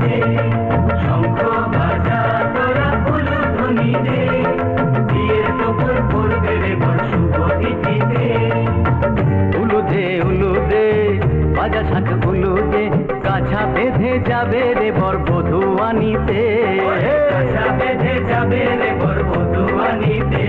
দে, শঙ্খ বাজা তোরা উলুধ্বনি দে, বিয়ের তোপর পড়বে রে বর শুভ তিথিতে। উলু দে বাজা শাঁখ উলু দে, গাছা বেঁধে যাবে রে বর বধূ আনিতে, গাছা বেঁধে যাবে রে বর বধূ আনিতে।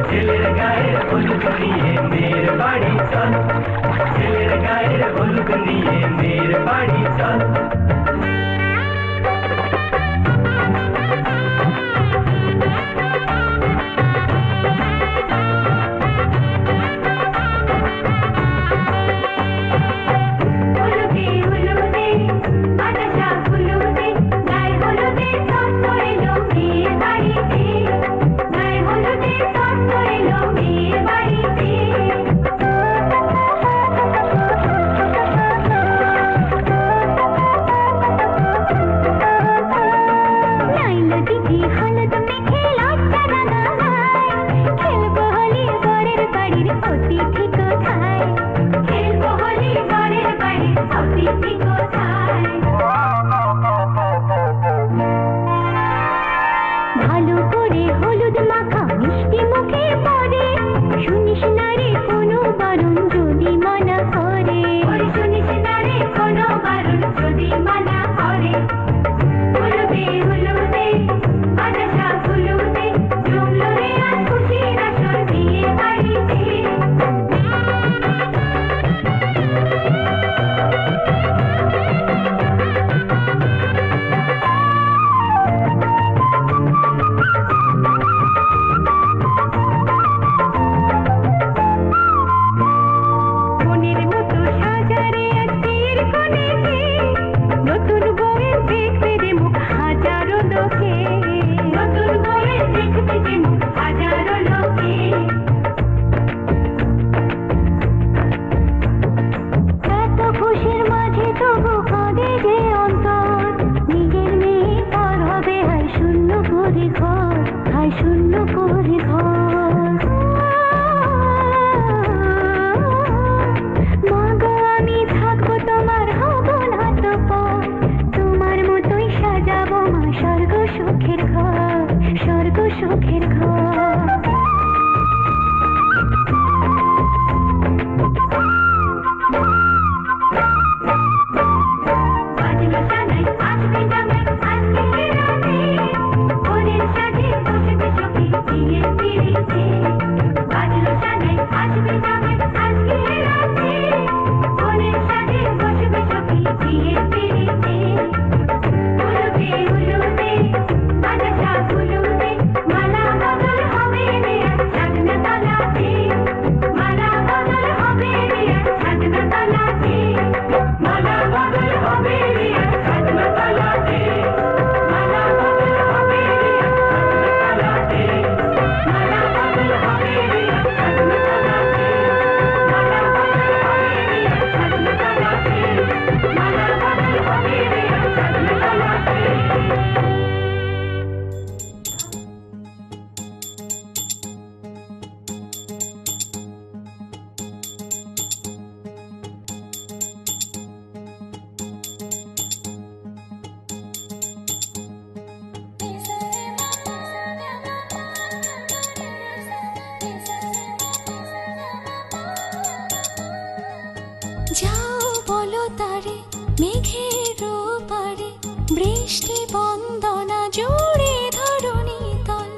ছেলের গায়ের হলুদ নিয়ে মেয়ের বাড়ি চল, ছেলের গায়ের হলুদ নিয়ে মেয়ের বাড়ি চল। যাও বলো তারে মেঘের পারে, বৃষ্টি বন্দনা জুড়ে ধরণী তল।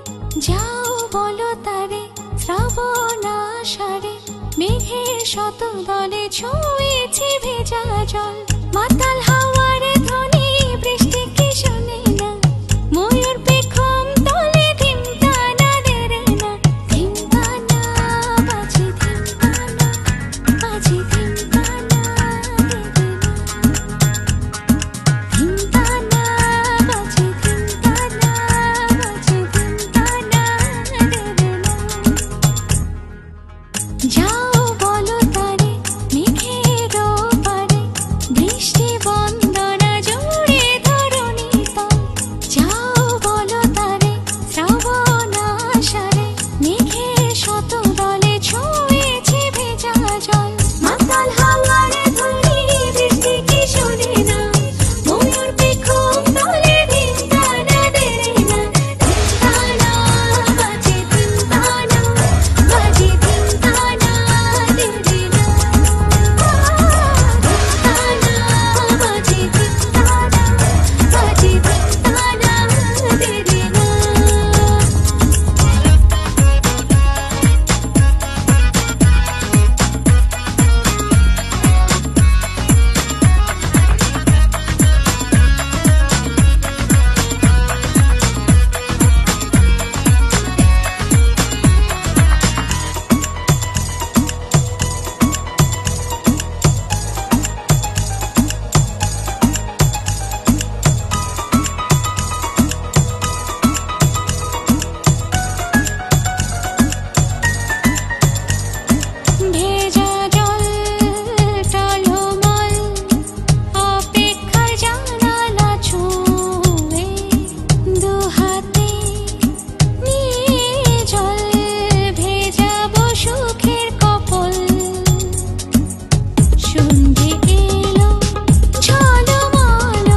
যাও বলো তারে শ্রাবণ আষাঢ়ে, মেঘের শত দলে ছুঁয়েছে ভেজা জল। মাতাল হাওয়ার ধ্বনি বৃষ্টি কি শোনে না, ময়ূর পেখম তলে ধিমতানা দেরে না। ধিমতানা বাজে ধিমতানা বাজে ধিমতানা দেরে না। যাও বলো তারে মেঘের ওপারে বৃষ্টি বন্দনা জুড়ে ধরণী তল যাও বলো তারে শ্রাবণ আষাঢ়ে মেঘের শত দলে ছুঁয়েছে ভেজা জল মাতাল হাওয়ার ধুলি বৃষ্টি কি শোনে না ময়ূর পেখম তলে ধিনতানা দেরে না ধিনতানা বাজে ধিনতানা বাজে ধিনতানা দেরে না ধিনতানা বাজে ধিনতানা বাজে ধিনতানা দেরে না। ভেজা জল টলমল অপেক্ষার জানালা ছুঁয়ে দু হাতে নিয়ে জল ভেজাবো সুখের কপল সন্ধে এলো ঝলমল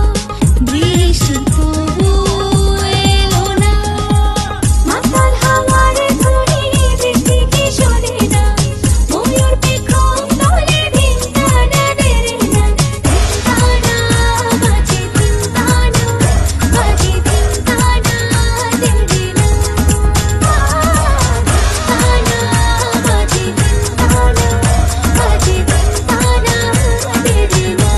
বৃষ্টি তবু এলো না মাতাল হাওয়ার ধুলি বৃষ্টি কি শোনে না ময়ূর পেখম তলে ধিনতানা দেরে না ধিনতানা বাজে ধিনতানা বাজে ধিনতানা দেরে না ধিনতানা বাজে ধিনতানা বাজে ধিনতানা দেরে না।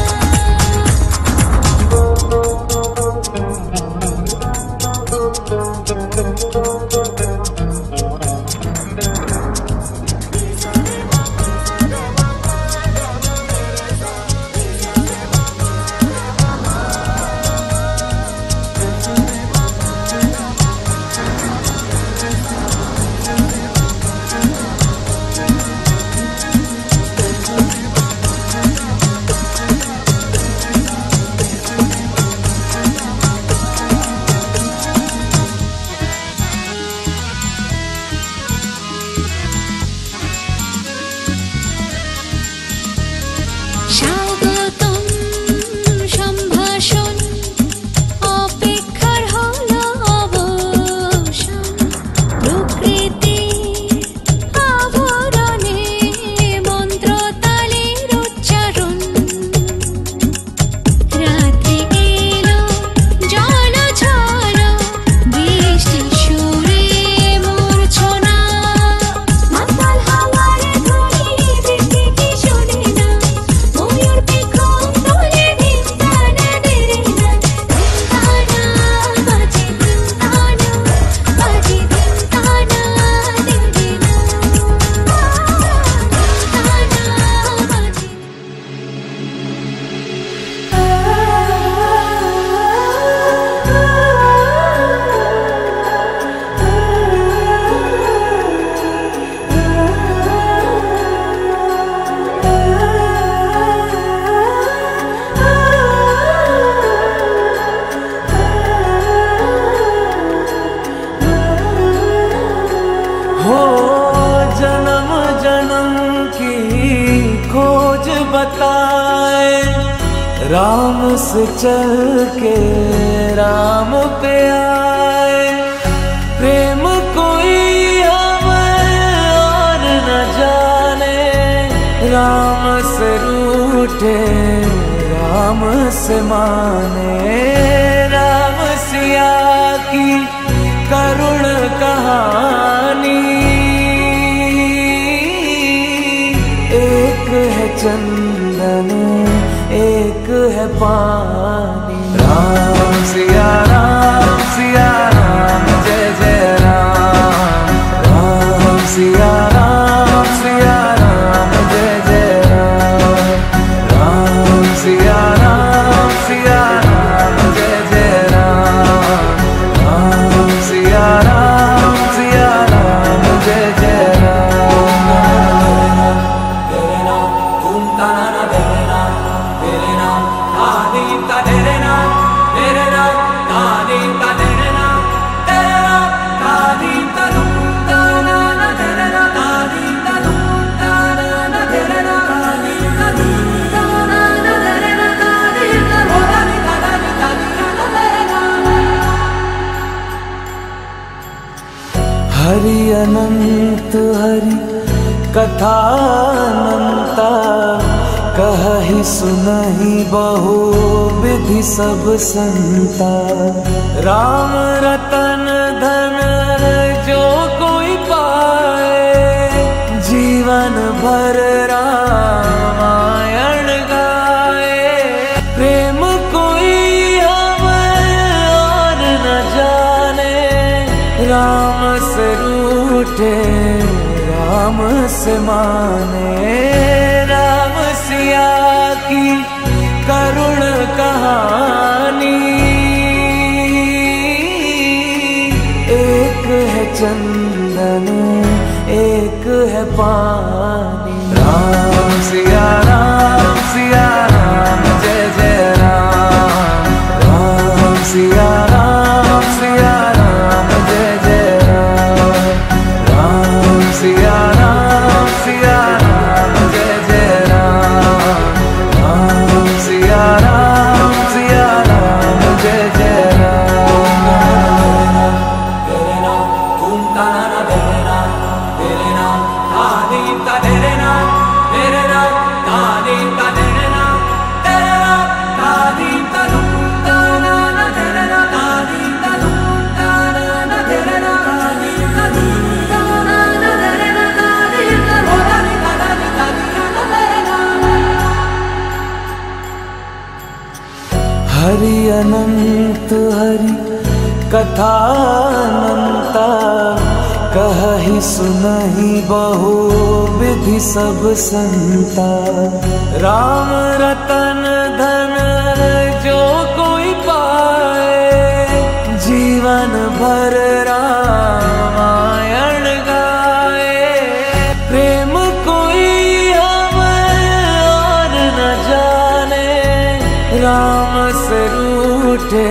স্বাগতম সম্ভাষণ অপেক্ষার হলো অবসান প্রকৃতির আবরণে মন্ত্রতালের উচ্চারণ রাত্রি এলো জলঝল বৃষ্টি সুরে মূর্ছনা মাতাল হাওয়ার ধুলি বৃষ্টি কি শোনে না ময়ূর পেখম তলে ধিনতানা দেরে না ধিনতানা বাজে ধিনতানা বাজে ধিনতানা দেরে না हो जन्म जन्म की खोज बताए राम से चल के राम पे आए प्रेम कोई हमें और न जाने राम से रूठे राम से माने राम सिया की करुण कहानी एक है चंदन एक है पानी राम सिया राम जय जय राम राम सिया राम जय जय राम राम सिया राम जय जय राम राम सिया राम जय जय राम। कथानंता कहहि सुनहि बहु विधि सब संता। राम रतन धन जो कोई पाए जीवन भर रामायण गाए। प्रेम कोई हमें और न जाने राम से रूठे राम से माने। राम सिया की करुण कहानी एक है चंदन एक है पानी। राम सिया राम जय जय राम। राम सिया राम जय जय राम। राम सिया राम जय जय राम। राम सिया राम जय जय राम। तेरे नाम घूमता ना तेरे नाम आदि का तेरे नाम तेरे नाम आदि का तेरे नाम तेरे नाम आदि का घूमता ना तेरे नाम आदि का घूमता ना तेरे नाम आदि का घूमता ना तेरे नाम आदि का होता तेरे नाम। हरि अनंत हरि कथानंता कहहि सुनहि बहु विधि सब संता। राम रतन धन जो कोई पाए जीवन भर रामायण गाए। प्रेम कोई हमें और न जाने राम से रूठे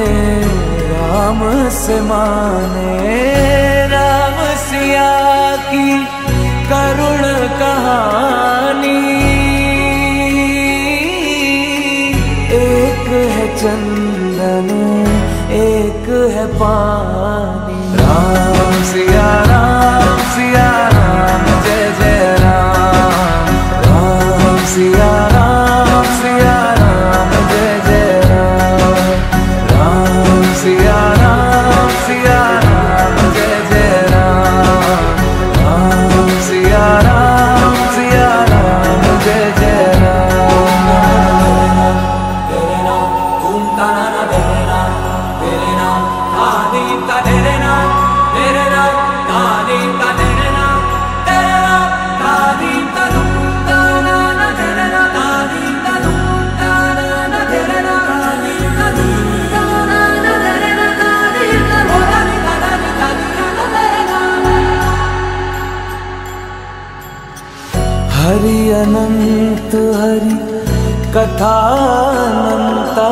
राम से माने। राम सिया की करुण कहानी एक है चंदन एक है पानी। राम सिया राम जय जय राम। राम सिया राम जय जय राम। राम सिया राम जय जय राम। राम सिया राम जय जय राम। तेरे नाम घूमता ना तेरे नाम आदि का तेरे नाम आदि का तेरे नाम तेरे नाम आदि का घूमता ना तेरे नाम आदि का घूमता ना तेरे नाम आदि का घूमता ना तेरे नाम आदि का होता तेरे नाम। हरि अनंत हरि कथानंता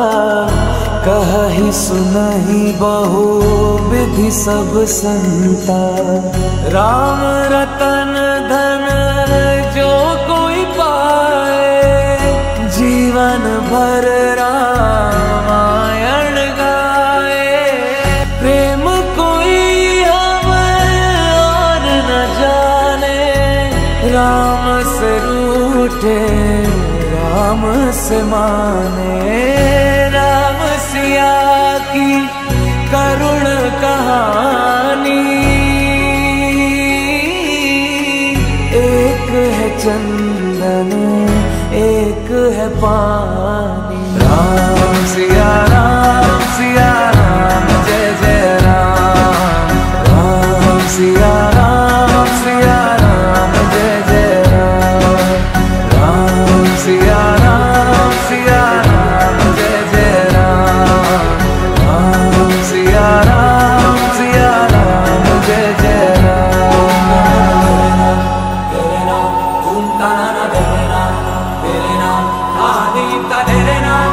कहहि सुनहि बहु विधि सब संता। राम रतन धन जो कोई पाए जीवन भर रामायण गाए। प्रेम कोई हमें और न जाने राम से रूठे राम से माने। राम सिया की करुण कहानी एक है चंदन एक है पानी। राम सिया राम जय जय राम। राम सिया राम जय जय राम। राम सिया राम कहहि सुनहि बहु विधि सब संता। राम रतन धन जो कोई पाए जीवन भर रामायण गाए। प्रेम कोई हमें और न जाने राम से रूठे राम से माने। राम सिया की करुण कहानी एक है चंदन एक है पानी। राम सिया राम जय जय राम। राम सिया राम जय जय राम। राम सिया राम जय जय राम। राम सिया राम जय जय राम। तेरे नाम घूमता ना तेरे नाम आदि का तेरे नाम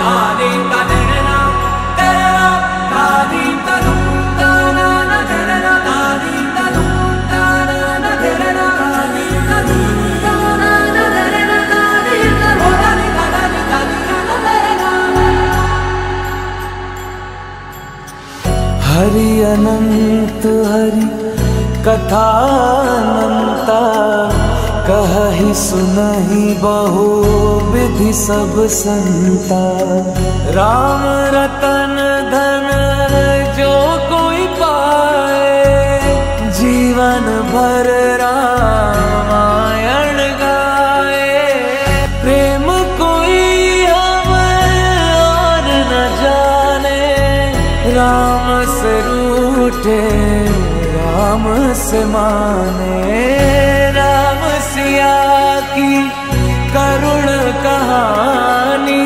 आदि का तेरे नाम तेरे नाम आदि का घूमता ना तेरे नाम आदि का घूमता ना तेरे नाम आदि का घूमता ना तेरे नाम आदि का होता तेरे नाम। हरि अनंत हरि कथानंता कहि सुनहि बहु विधि सब संता। राम रतन धन जो कोई पाए, जीवन भर रामायण गाए। प्रेम कोई हमें और न जाने, राम से रूठे राम से माने। राम सिया की करुण कहानी,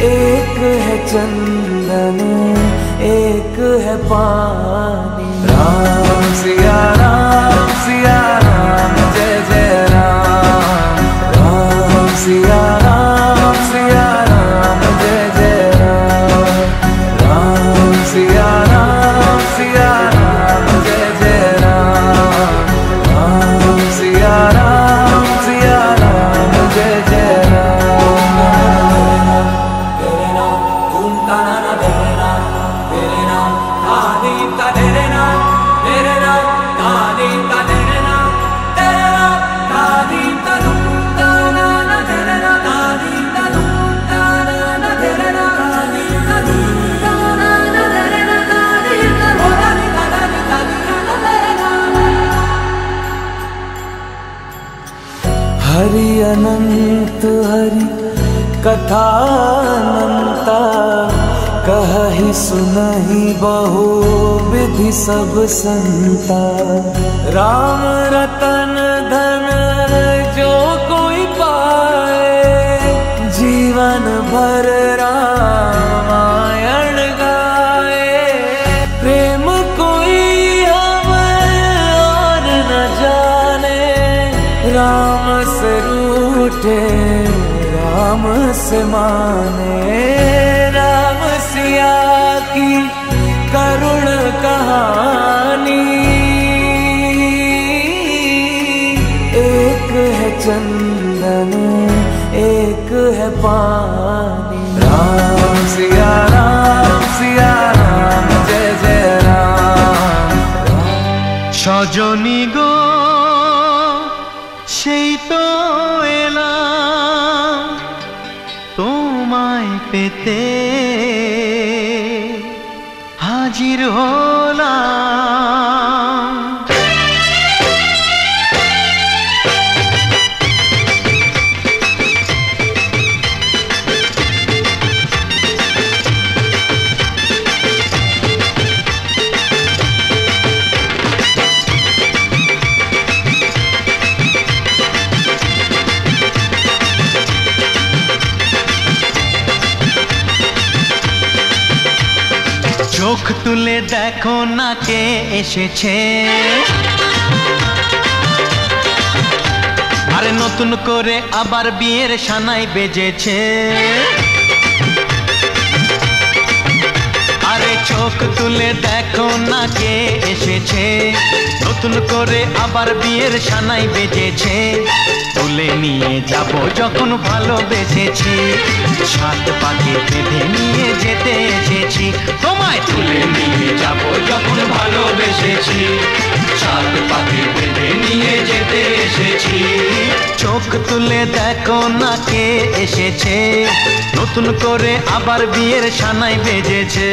एक है चंदन एक है पानी। राम सिया राम जय जय राम। राम सिया राम जय जय राम। राम सिया राम जय जय राम। राम सिया राम जय जय राम। तेरे नाम तुम ताना ना तेरे नाम आदि का तेरे नाम आदि का तेरे नाम आदि का तुम ताना ना तेरे नाम आदि का तुम ताना ना तेरे नाम आदि का तुम ताना ना तेरे नाम आदि का तेरे नाम। हरि अनंत हरि कथा अनंता, कहि सुनहि बहु विधि सब संता। राम रतन धन जो कोई पाए, जीवन भर रामायण गाए। प्रेम कोई हमें और न जाने, राम से रूठे राम से माने। राम सिया की करुण कहानी, एक है चंदन एक है पानी। राम सिया राम जय जय राम। সজনী গো সেই তো এলাম তোমায় পেতে, হাজির হলাম। চোখ তুলে দেখো না কে এসেছে, আরে নতুন করে আবার বিয়ের সানাই বেজেছে। আরে চোখ তুলে দেখো না কে এসেছে, নতুন করে আবার বিয়ের সানাই বেজেছে। তুলে নিয়ে যাব যখন ভালোবেসেছি, সাত পাকে বেঁধে নিয়ে যেতে এসেছি। তোমায় তুলে নিয়ে যাব যখন ভালোবেসেছি, সাত পাকে বেঁধে নিয়ে যেতে এসেছি। চোখ তুলে দেখো না কে এসেছে, নতুন করে আবার বিয়ের সানাই বেজেছে।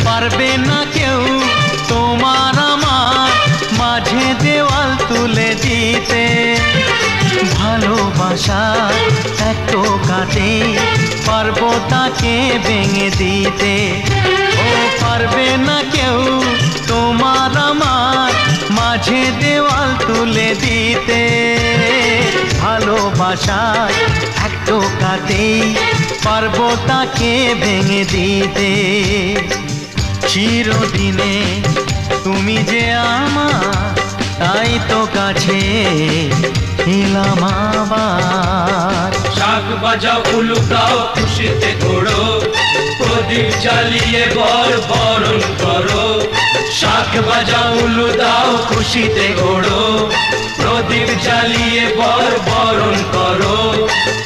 পারবে না কেউ তোমার আমার মাঝে দেওয়াল তুলে দিতে, ভালোবাসা এত কাটে পারবো তাকে ভেঙে দিতে। ও পারবে না কেউ তোমার আমার মাঝে দেওয়াল তুলে দিতে, ভালোবাসা এত কাটে পারবো তাকে ভেঙে দিতে। চিরদিনে তুমি যে আমার, তাই তো কাছে এলাম আবার। শাক বাজাও উলু দাও খুশিতে ঘোড়ো, প্রদীপ জ্বালিয়ে বরণ করো। শাক বাজাও উলু দাও খুশিতে ঘোড়ো, প্রদীপ জ্বালিয়ে বরণ করো।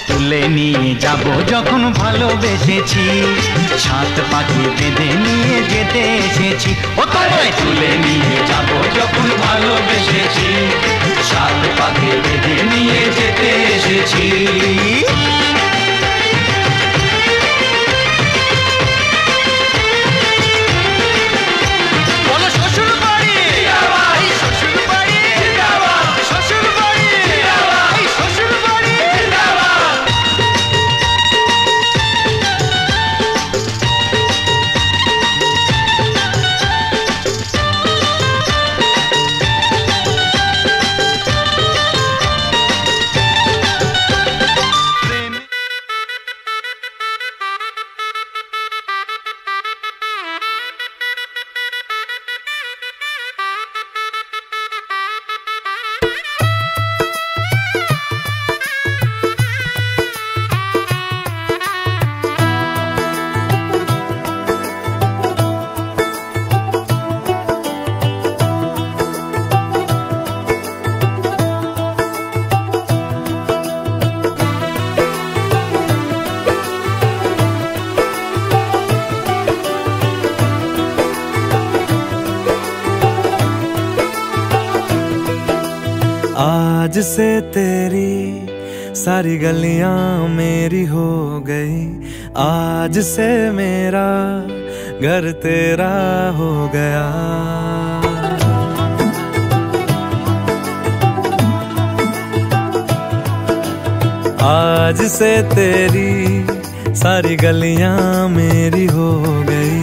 তুলে নিয়ে যাব যখন ভালোবেসেছি, সাত পাখি বেঁধে নিয়ে যেতে এসেছি। ও তোমায় তুলে নিয়ে যাব যখন ভালোবেসেছি, সাত পাখি বেঁধে নিয়ে যেতে এসেছি। বলো শ্বশুর বাড়ি, এই শ্বশুর বাড়ি, শ্বশুর বাড়ি, এই শ্বশুর বাড়ি। आज से तेरी सारी गलियां मेरी हो गई, आज से मेरा घर तेरा हो गया। आज से तेरी सारी गलियां मेरी हो गई,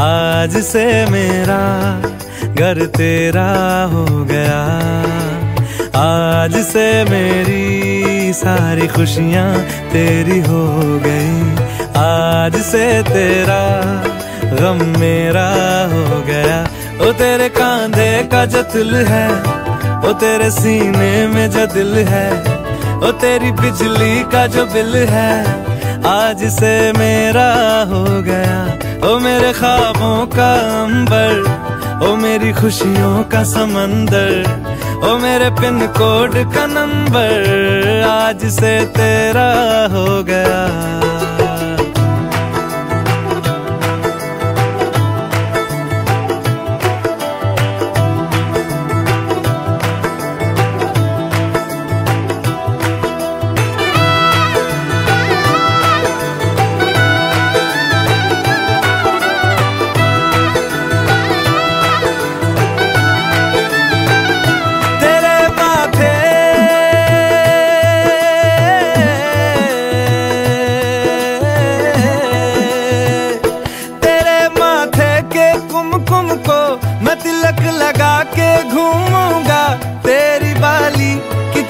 आज से मेरा घर तेरा हो गया। आज से मेरी सारी खुशियां तेरी हो गई, आज से तेरा गम मेरा हो गया। ओ तेरे कांधे का जो दिल है, ओ तेरे सीने में जो दिल है, ओ तेरी बिजली का जो बिल है, आज से मेरा हो गया। ओ मेरे ख्वाबों का अंबर, ओ मेरी खुशियों का समंदर, ओ मेरे पिन कोड का नंबर, आज से तेरा हो गया।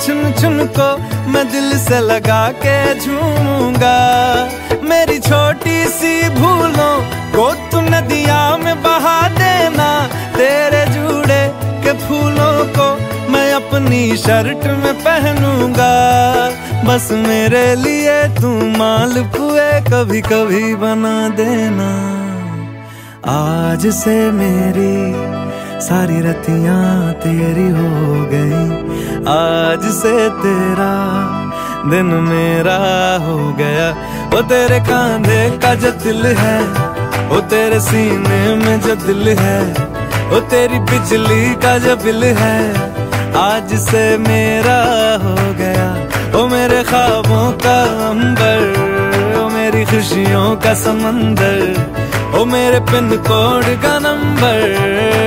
चुन चुन को मैं दिल से लगा के झूमूंगा। मेरी छोटी सी भूलों को तू नदिया में बहा देना, तेरे जूड़े के फूलों को मैं अपनी शर्ट में पहनूंगा। बस मेरे लिए तू मालपुए कभी कभी बना देना। आज से मेरी सारी रतियां तेरी हो गई, आज से तेरा दिन मेरा हो गया। वो तेरे कांधे का जो दिल है, वो तेरे सीने में जो दिल है, वो तेरी बिजली का जो बिल है, आज से मेरा हो गया। वो मेरे ख्वाबों का अंबर, वो मेरी खुशियों का समंदर, ओ मेरे पिन कोड का नंबर,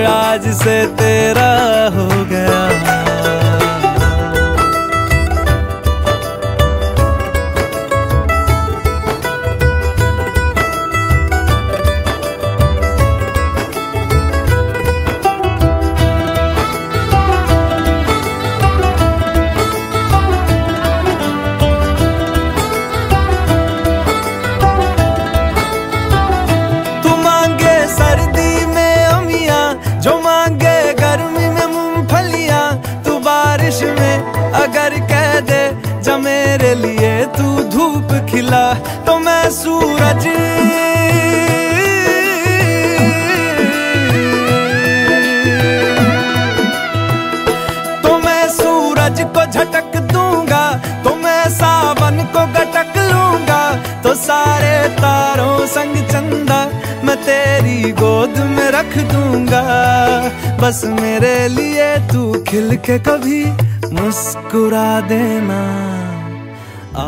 आज से तेरा हो गया। धूप खिला तो मैं सूरज को झटक दूंगा, तो मैं सावन को गटक लूंगा, तो सारे तारों संग चंदा मैं तेरी गोद में रख दूंगा। बस मेरे लिए तू खिल के कभी मुस्कुरा देना। आ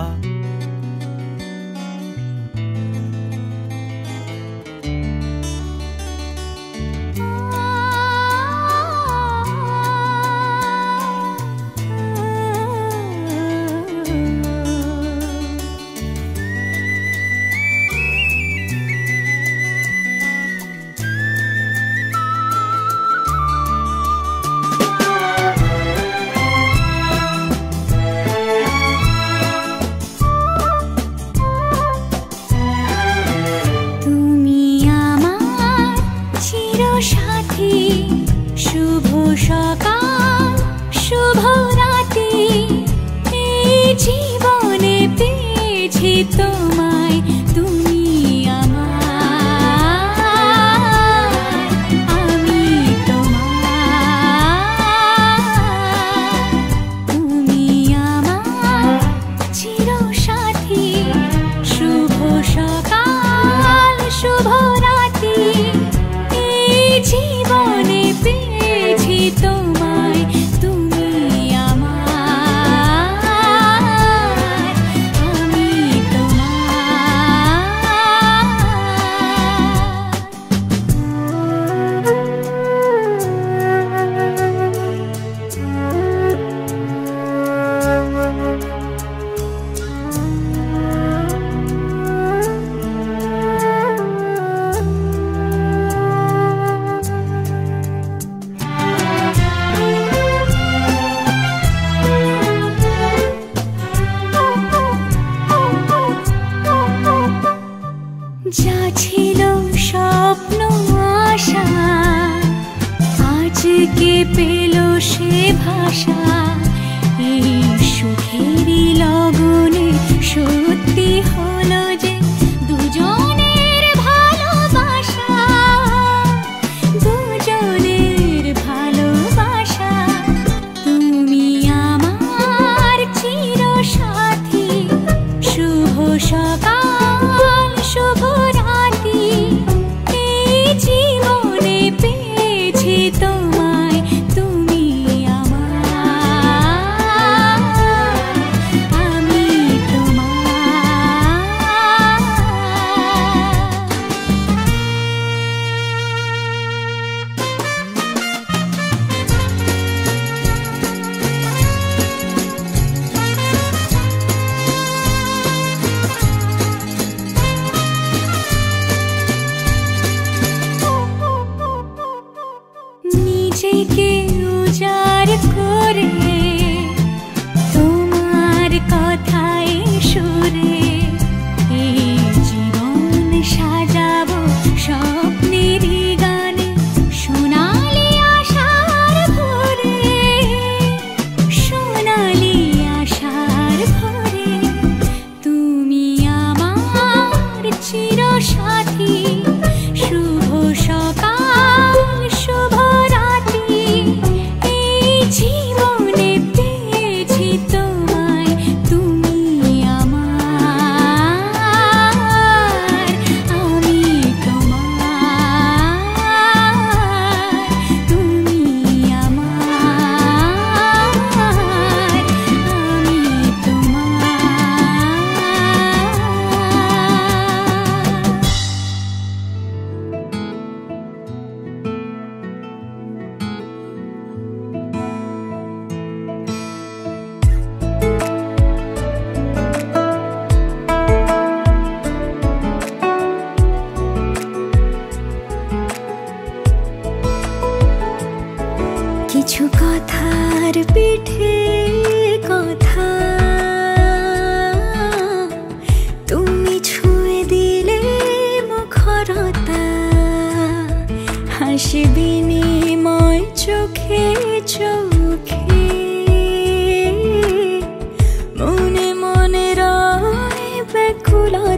মনে মনে রয়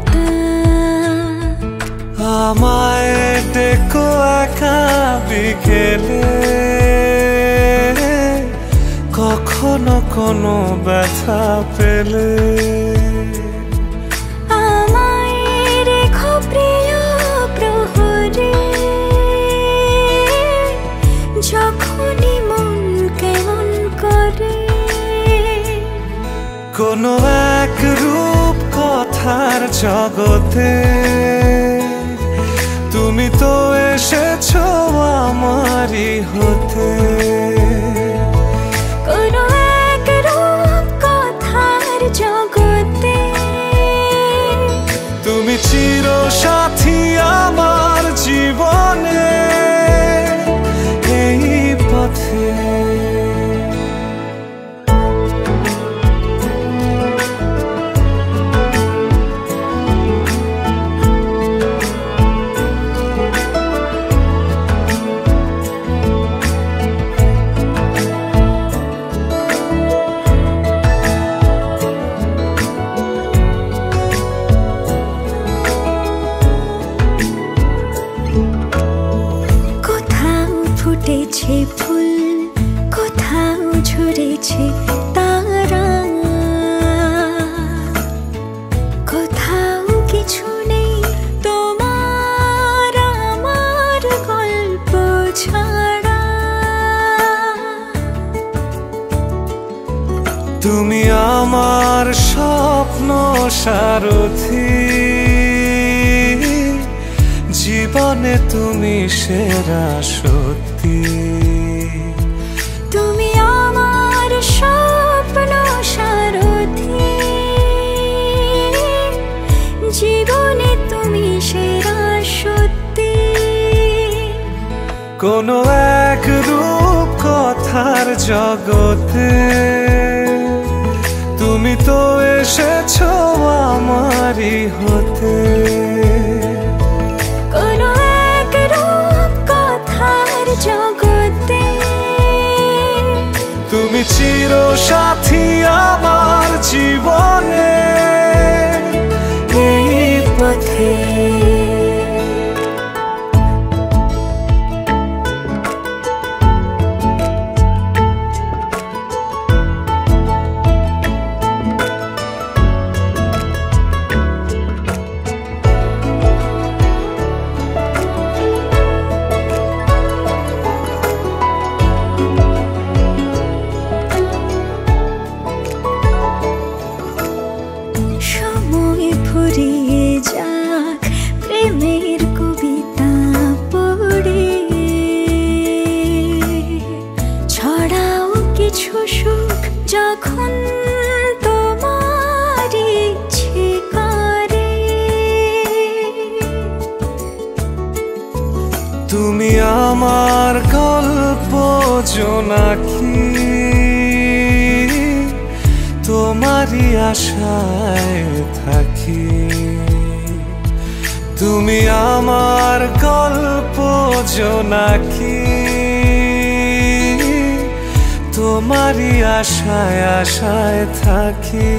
কথা আমায় ডেকো একা বিকেলে কখনো কোনো ব্যথা পেলে আমায় রেখো প্রিয় প্রহরে যখনই মন কেমন করে কোনো এক রূপ কথার জগতে তুমি তো এসেছো আমারই হতে কোনো এক রূপ কথার জগতে তুমি চির সাথী আমার জীবনে এই পথে কোথাও ফুটেছে ফুল কোথাও ঝরেছে তারা কোথাও কিছু নেই তোমার আমার গল্প ছাড়া তুমি আমার স্বপ্ন সারথি জীবনে তুমি সেরা সত্যি তুমি আমার স্বপ্ন সারথি জীবনে তুমি সেরা সত্যি কোনো এক রূপ কথার জগতে তুমি তো এসেছো আমারই হতে কোনো এক রূপ কথার জগতে তুমি চির সাথী আমার জীবনে এই পথে সময় ফুরিয়ে যাক প্রেমের কবিতা পড়ে ছড়াও কিছু সুখ যখন তোমার ইচ্ছে করে তুমি আমার গল্প জোনাকি তোমারই আশায় থাকি তুমি আমার গল্প জোনাকি তোমারই আশায় আশায় থাকি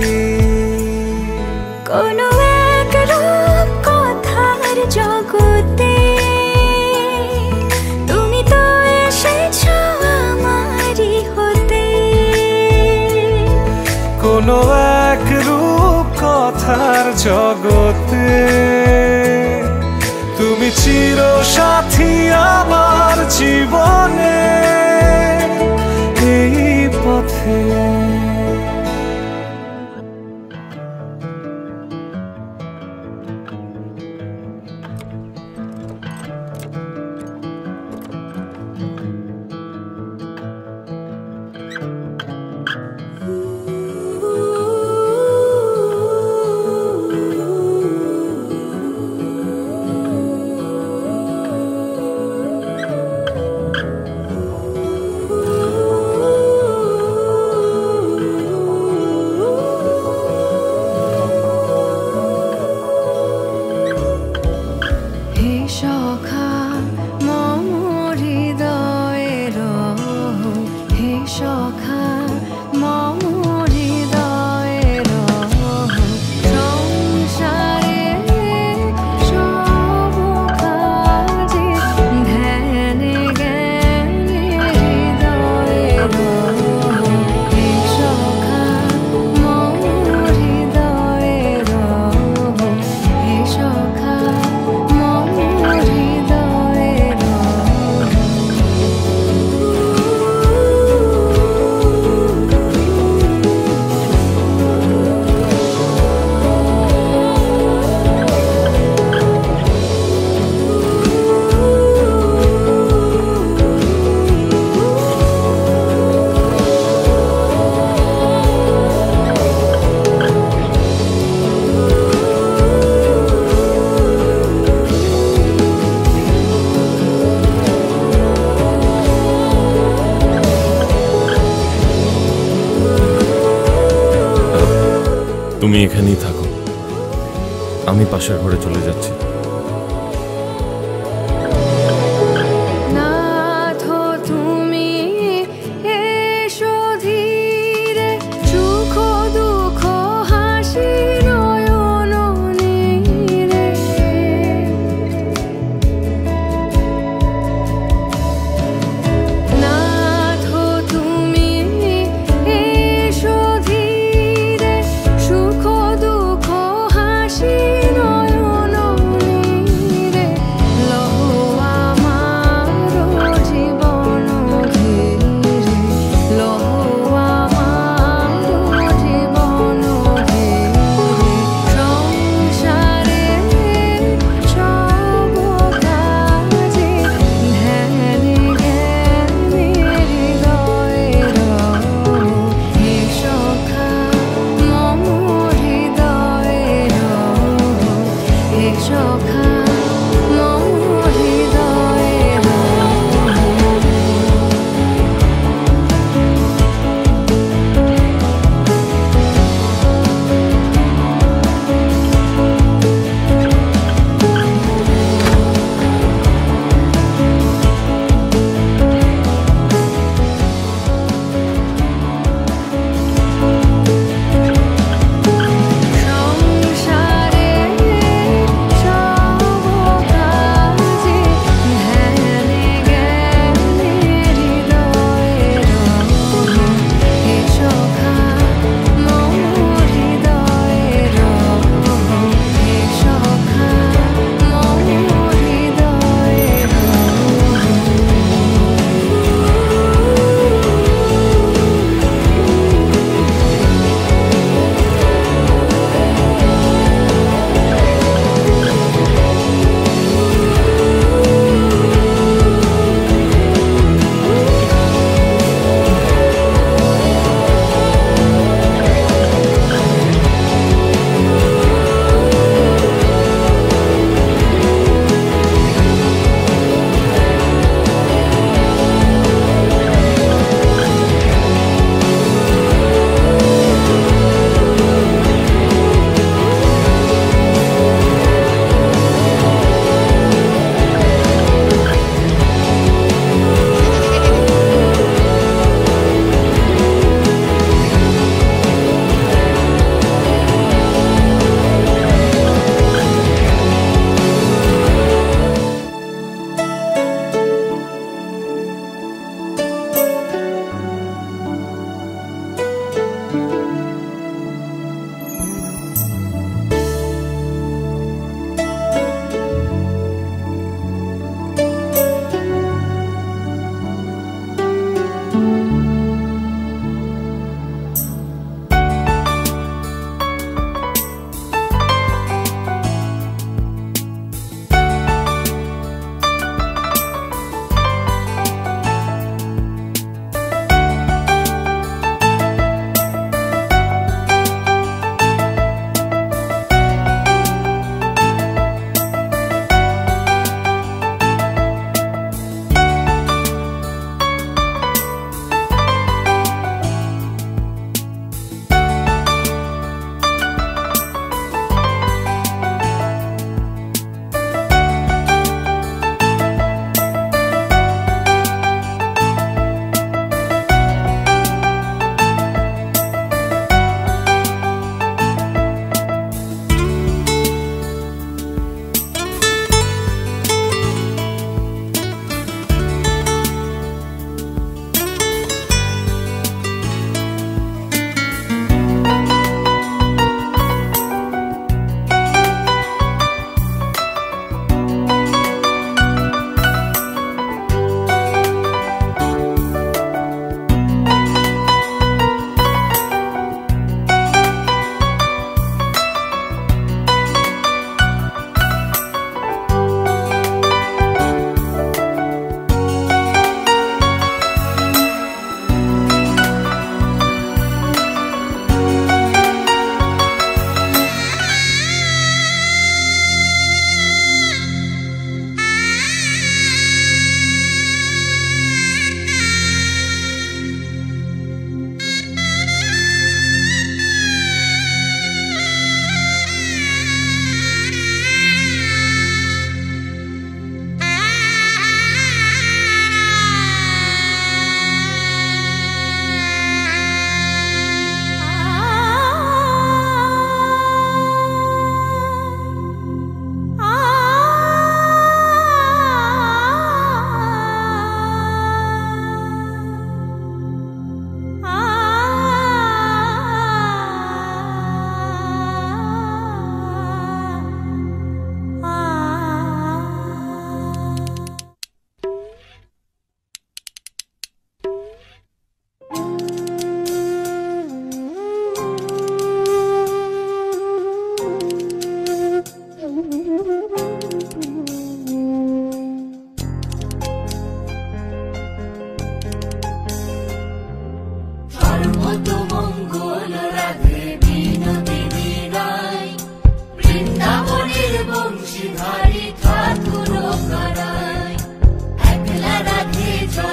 কোনো এক রূপ কথার জগতে তুমি তো এসেছো আমারই হতে কোনো এক রূপ কথার জগতে তুমি চির সাথী আমার জীবনে এই পথে তুমি এখানেই থাকো, আমি পাশের ঘরে চলে যাচ্ছি।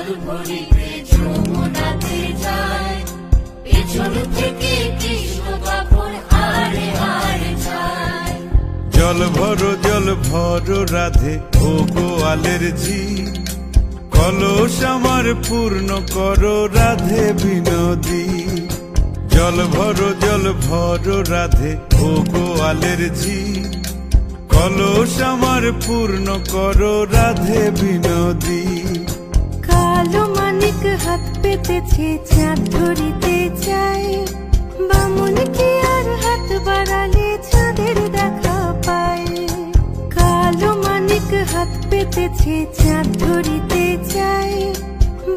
জল ভরিতে যমুনাতে যায়, পেছন থেকে কৃষ্ণ তখন হারে হারে যায়। জল ভরো রাধে ও গোয়ালের ঝি, কলস আমার পূর্ণ করো রাধে বিনোদী। জল ভরো রাধে ও গোয়ালের ঝি, কলস আমার পূর্ণ করো রাধে বিনোদী। কালো মানিক হাত পেতেছে চাঁদ ধরিতে চায়, বামুন কি আর হাত বাড়ালে চাঁদের দেখা পায়। কালো মানিক হাত পেতেছে চাঁদ ধরিতে চায়,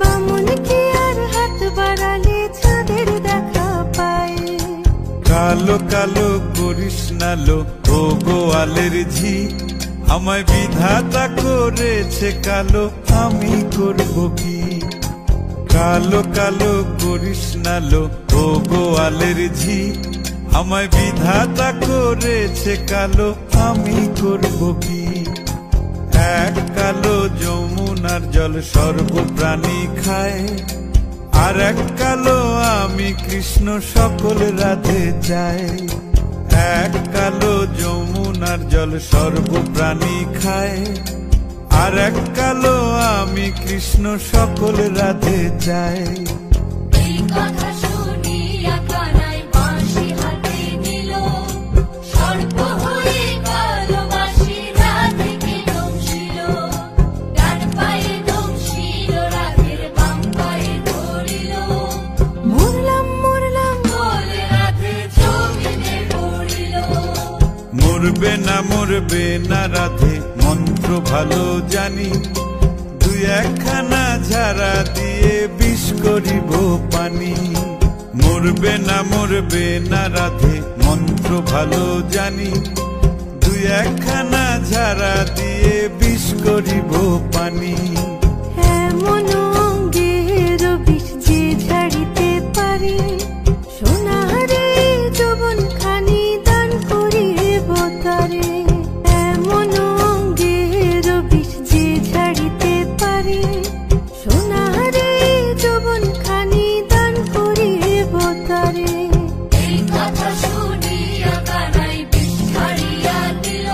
বামুন কি আর হাত বাড়ালে চাঁদের দেখা পায়। কালো কালো করিস নালো ও গোয়ালের ঝি, আমায় বিধাতা করেছে কালো, আমি করব কি। কালো কালো করিস নালো ও গোয়ালের ঝি, আমায় বিধাতা করেছে কালো, আমি করব কি। এক কালো যমুনার জল সর্বপ্রাণী খায়, আর এক কালো আমি কৃষ্ণ সকল রাধে চাই। এক কালো যমুনার জল সর্বপ্রাণী খায়, আর এক কালো আমি কৃষ্ণ সকল রাধে চাই। এই কথা শুনিয়া কানাই বাঁশি হাতে নিল, সর্প হয়ে কালো বাঁশি রাধেকে দংশিল। ডান পায়ে দংশিল, রাধের বাম পায়ে ধরিল। মরলাম মরলাম বলে রাধে জমিনে পড়িল। মরবে না রাধে মন্ত্র ভালো জানি, দুই একখানা ঝাড়া দিয়ে বিষ করিব পানি। মরবে না রাধে মন্ত্র ভালো জানি, দুই একখানা ঝাড়া দিয়ে বিষ করিব পানি। এমন অঙ্গের বিষ যে ঝাড়িতে পারে, সোনারে যৌবন খানি দান করিব তারে। এমন অঙ্গের বিষ যে ঝাড়িতে পারে, সোনারে যৌবন খানি দান করিব তারে। এই কথা শুনিয়া কানাই বিষ ছাড়িয়া দিল,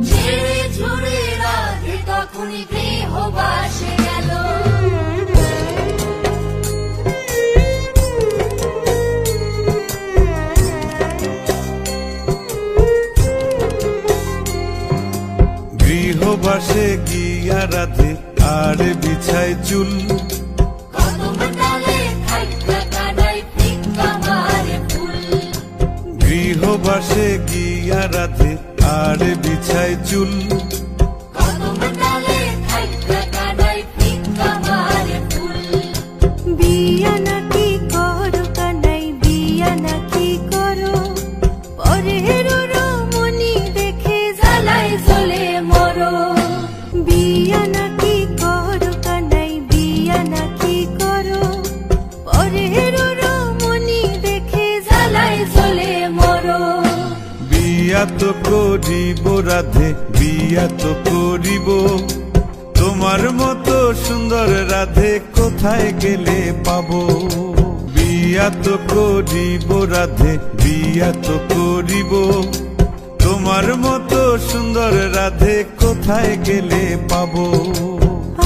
ঝেড়ে ঝুড়ে রাধে তখনই গৃহবাসে গেল। গৃহবাসে গিয়া রাধে আর বিছায় চুল, কদম ডালে থাইকা কানাই ফিক্কা মারে ফুল। গৃহবাসে গিয়া রাধে আর বিছায় চুল। কদম ডালে থাইকা কানাই ফিক্কা মারে ফুল। বিয়া নাকি করো কানাই, বিয়া নাকি করো, পরের রমণী দেখে জ্বালায় জ্বলে মরো। বিয়া নাকি করো কানাই, বিয়া নাকি করো, পরের রমণী দেখে জ্বালায় জ্বলে মরো। বিয়া তো করিব রাধে, বিয়া তো করিব, তোমার মতো সুন্দর রাধে কোথায় গেলে পাবো। বিয়া তো করিব রাধে, বিয়া তো করিব, তোমার মতো সুন্দর রাধে কোথায় গেলে পাবো।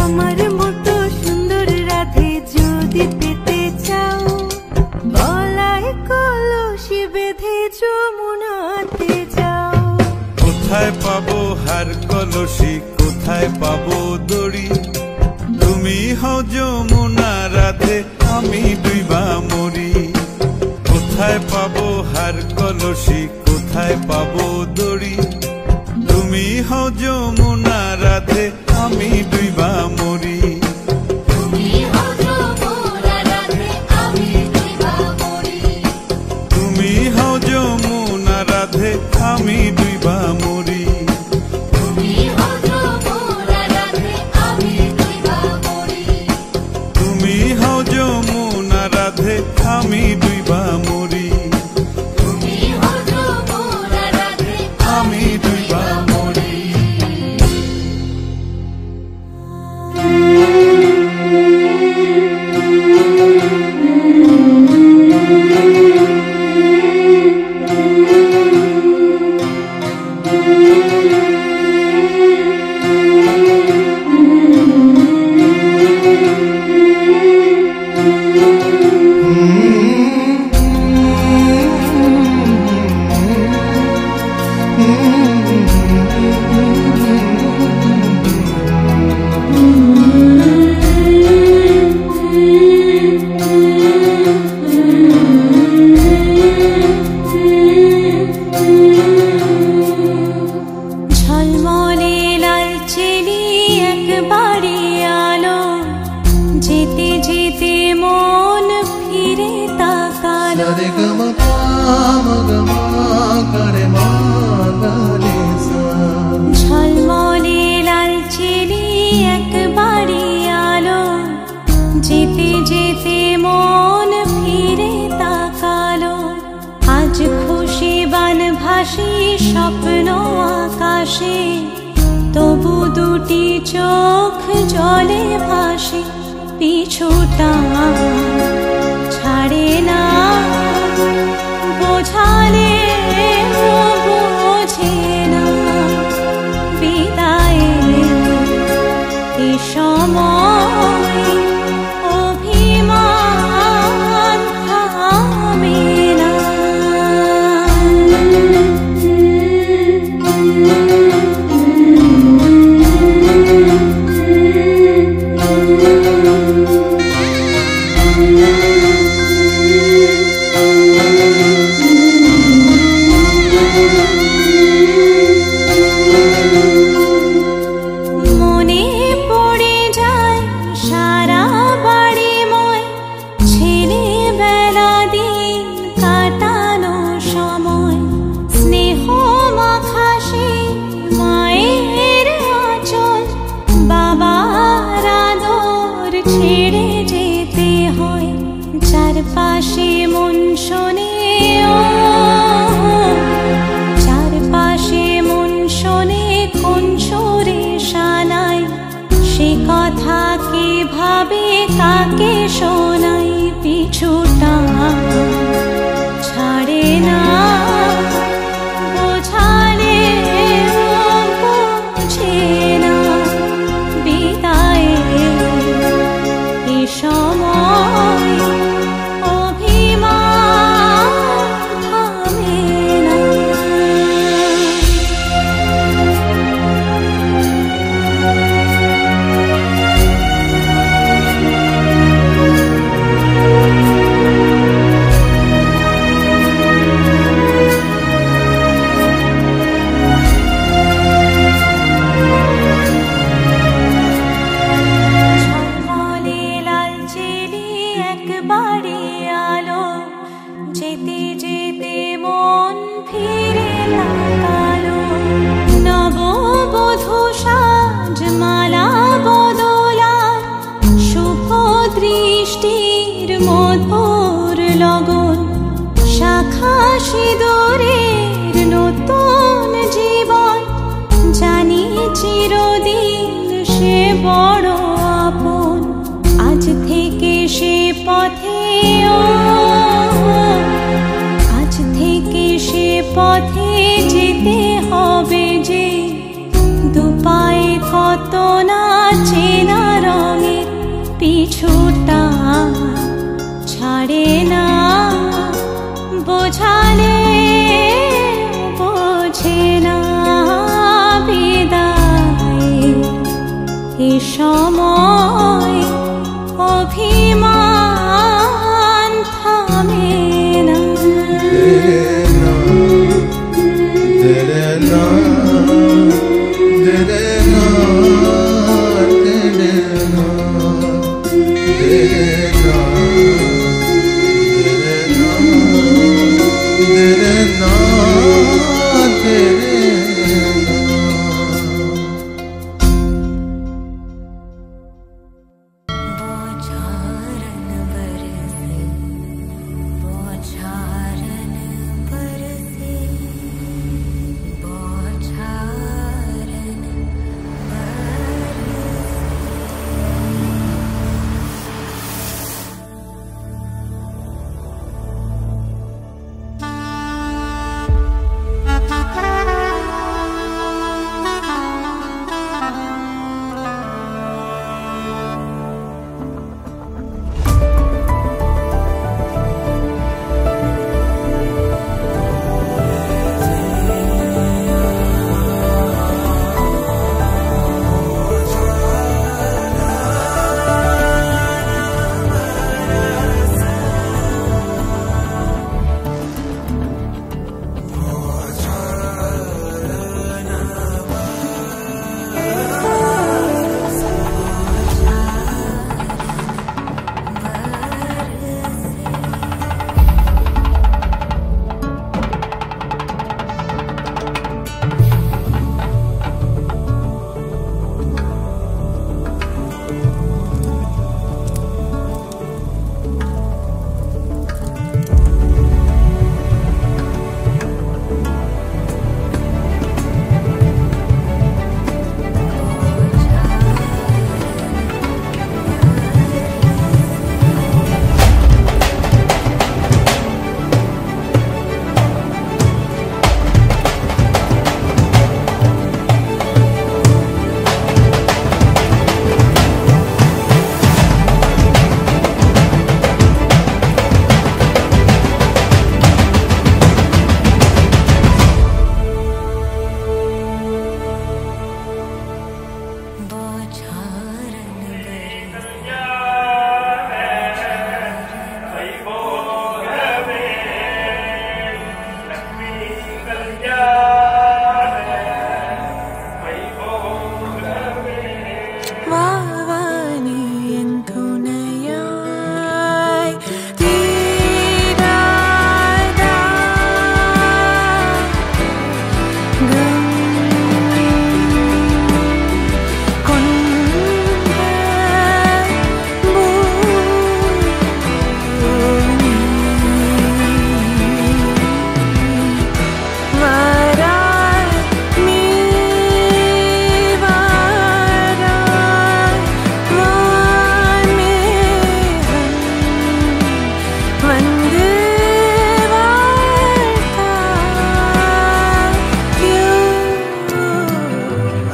আমার মতো সুন্দর রাধে যদি পেতে চাও, গলায় কলসি বেঁধে যমুনাতে যাও। কোথায় পাবো হার কলসি, কোথায় পাবো দড়ি, তুমি হও যমুনা রাধে, আমি ডুইবা মরি। কোথায় পাবো হার কলসি, কোথায় পাবো দড়ি, তুমি হও যমুনা রাধে, আমি ডুইবা মরি। তুমি হও যমুনা রাধে, আমি ডুইবা মরি। তুমি হও যমুনা রাধে, আমি ডুইবা মরি। তুমি হও যমুনা রাধে, আমি ডুইবা মরি। তুমি হও যমুনা রাধে, আমি ডুইবা মরি। তুমি হও যমুনা রাধে, আমি ডুইবা মরি। তবু দুটি চোখ জলে ভাসে, পিছুটা ছাড়ে না, বোঝালে বোঝে না। বিদায়ের এ সময় অভিমান থামে না। মনে পড়ে যায় সারা বাড়িময় ছেলেবেলা দিন কাটানো সময়। স্নেহ মাখা সেই মায়ের আঁচল, বাবার আদর ছেড়ে যেতে হয়। চারপাশে মন শোনে, চারপাশে মন শোনে কোন সুরে শানাই। সে কথা কে ভাবে কাকে শোনাই, পিছুটা ছাড়ে না, বোঝালে বোঝে না। বিদায়ের এ সময় অভিমান থামে না। ঝলমলে লাল চিলি একবারে আলো, যেতে যেতে মন ফিরে তাকালো। নববধূ সাজ মালা বদলার, শুভ দৃষ্টির মধুর লগন। শাখা সিঁদুরের নতুন জীবন, জানি চিরদিন সে বড় আপন। আজ থেকে সে পথে, আজ থেকে সে পথে যেতে হবে যে। দুপায়ে কত না চেনা রঙের, পিছুটা ছাড়ে না, বোঝালে বোঝে না। বিদায়ের এ সময় অভিমান থামে না।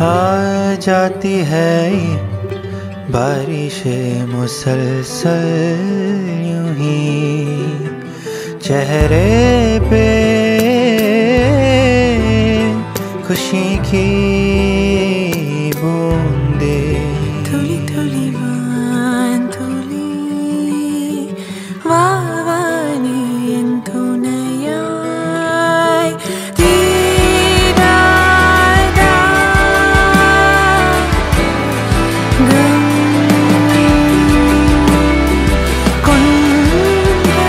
आ जाती है बारिशें मुसलसल यूं ही चेहरे पे खुशी की बूंदे थोड़ी थोड़ी वांथोली वावानी entonayay tirada gam konda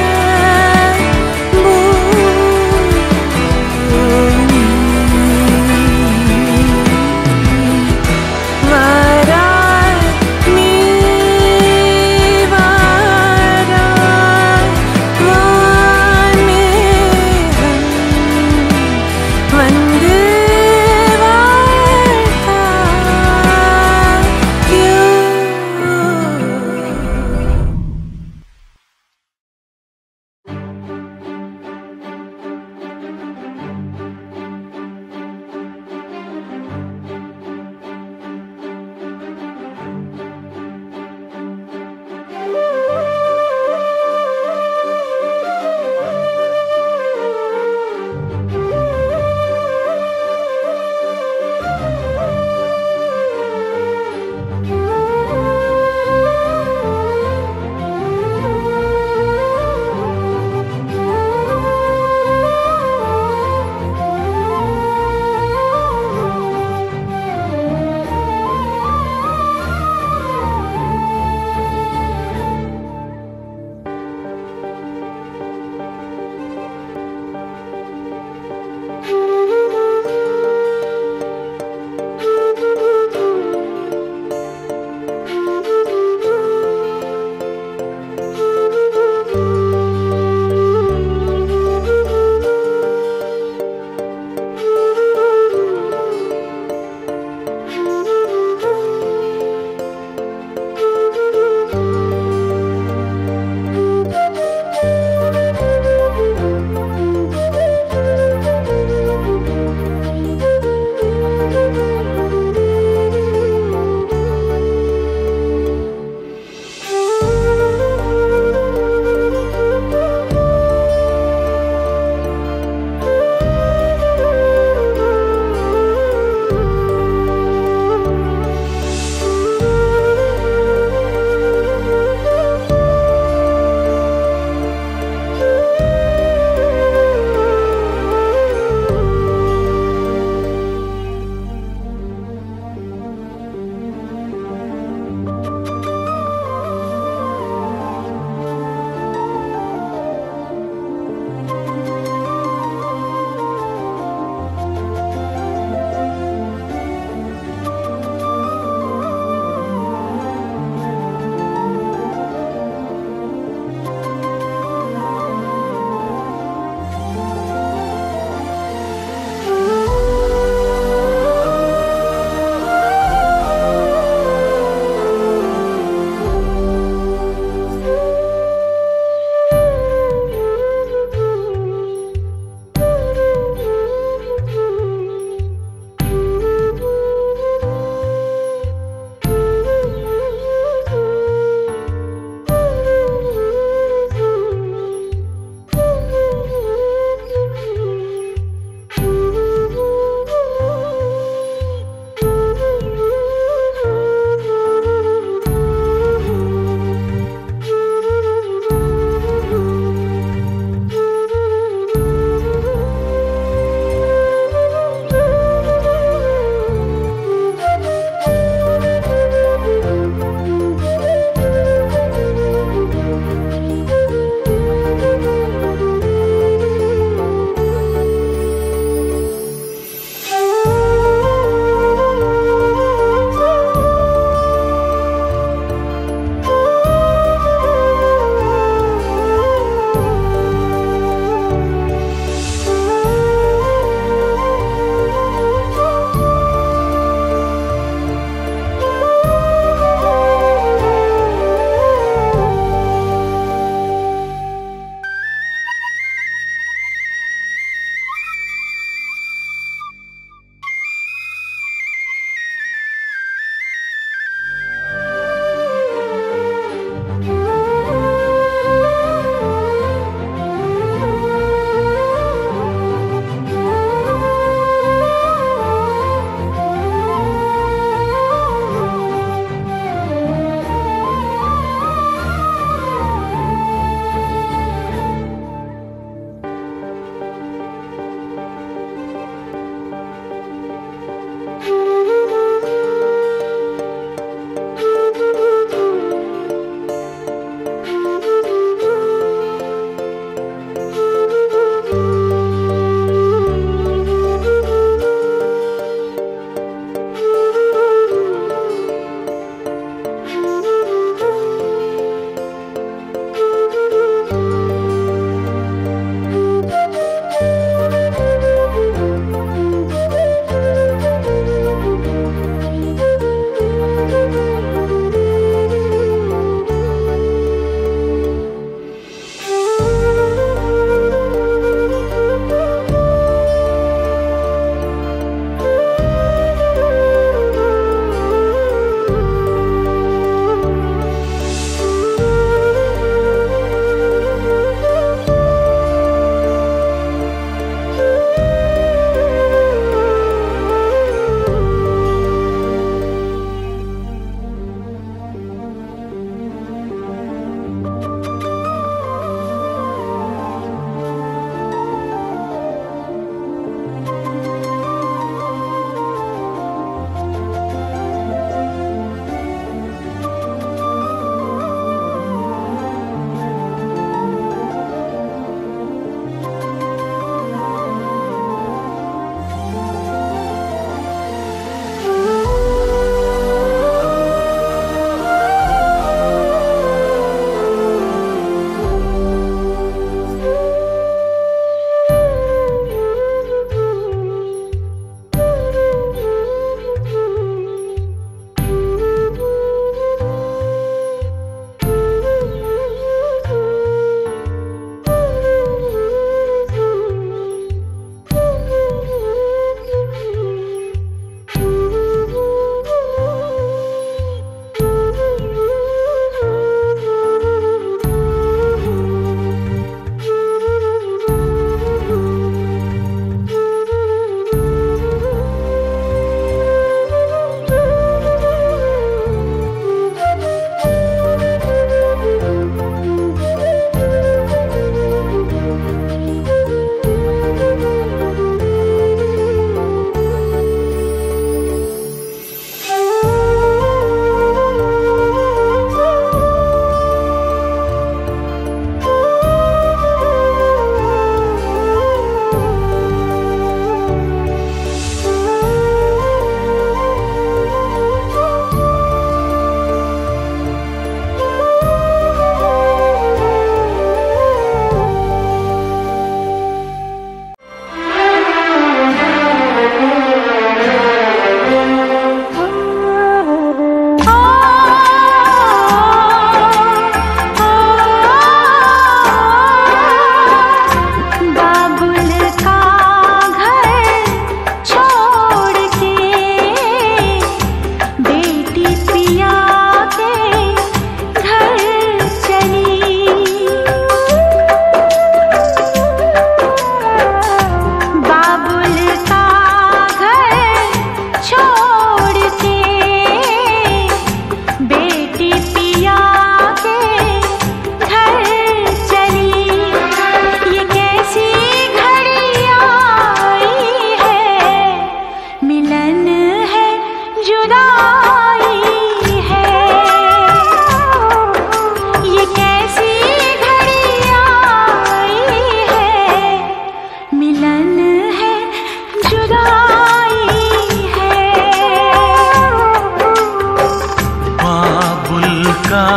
का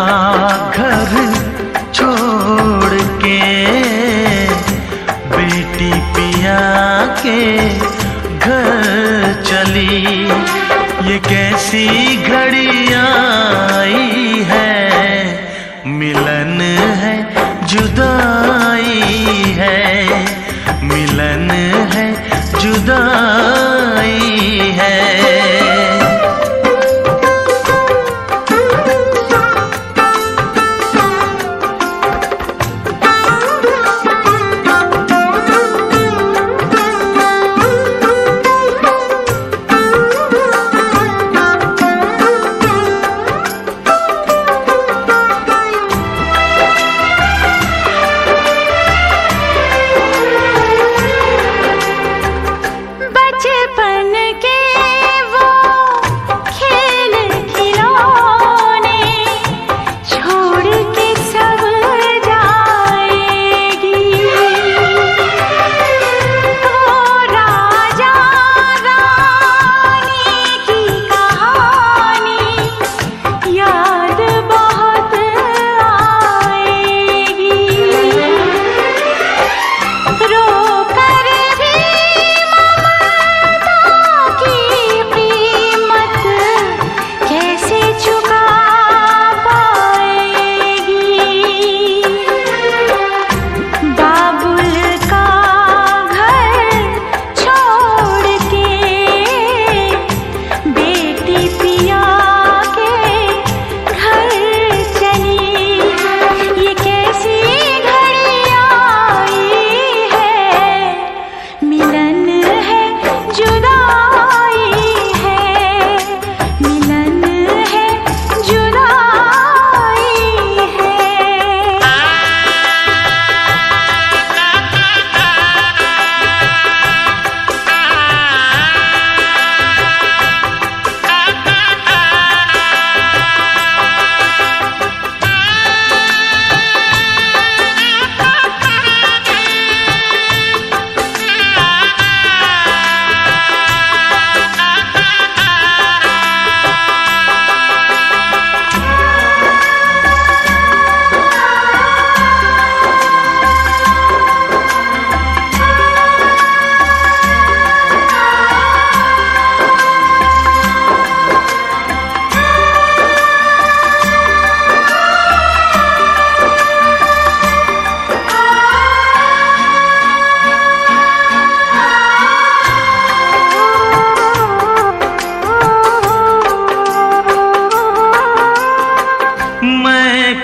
घर छोड़ के बेटी पिया के घर चली। ये कैसी घड़ी आई है, मिलन है जुदाई है, मिलन है जुदाई है।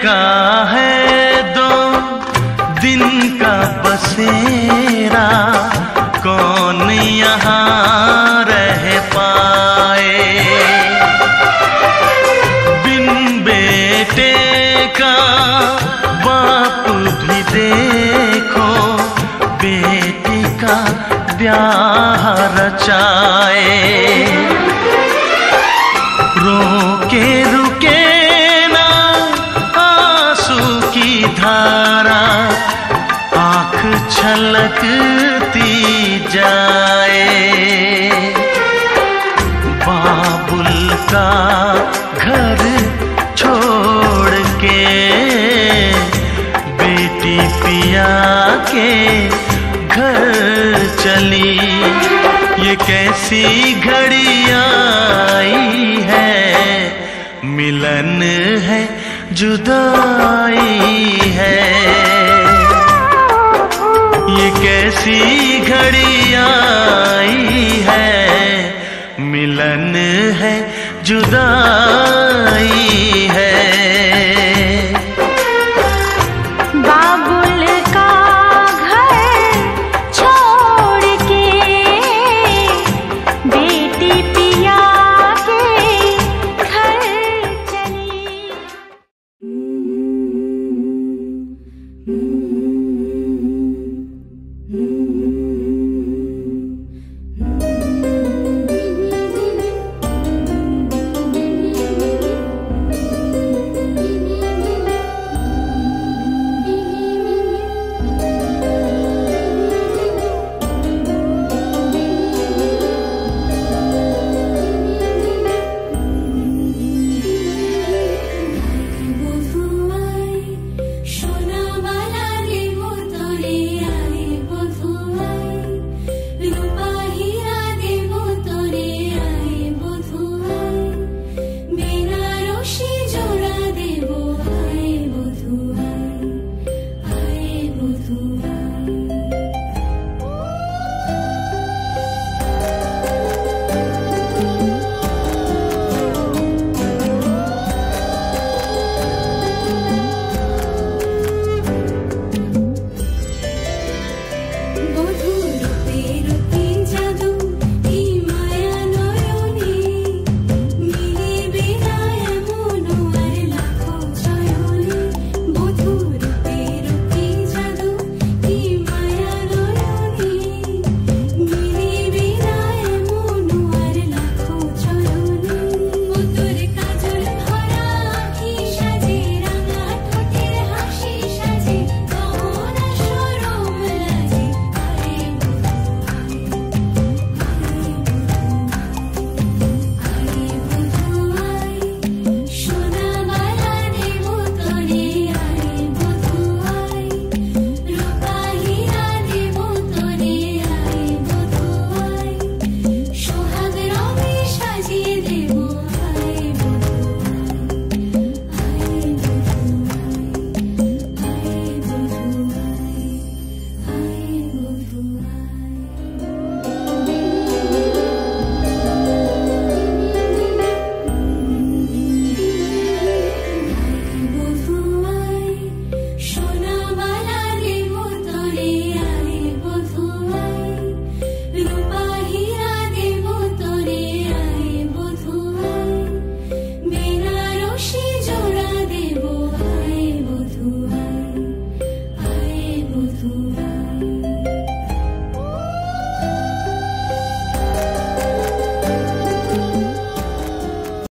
का है 2 दिन का बसेरा, कौन यहाँ रह पाए। बिन बेटे का बाप भी देखो, बेटी का ब्याह रचाए। रोके रुके धारा, आँख छलकती जाए। बाबुल का घर छोड़ के बेटी पिया के घर चली। ये कैसी घड़ी आई है, मिलन है जुदाई है। ये कैसी घड़ी आई है, मिलन है जुदाई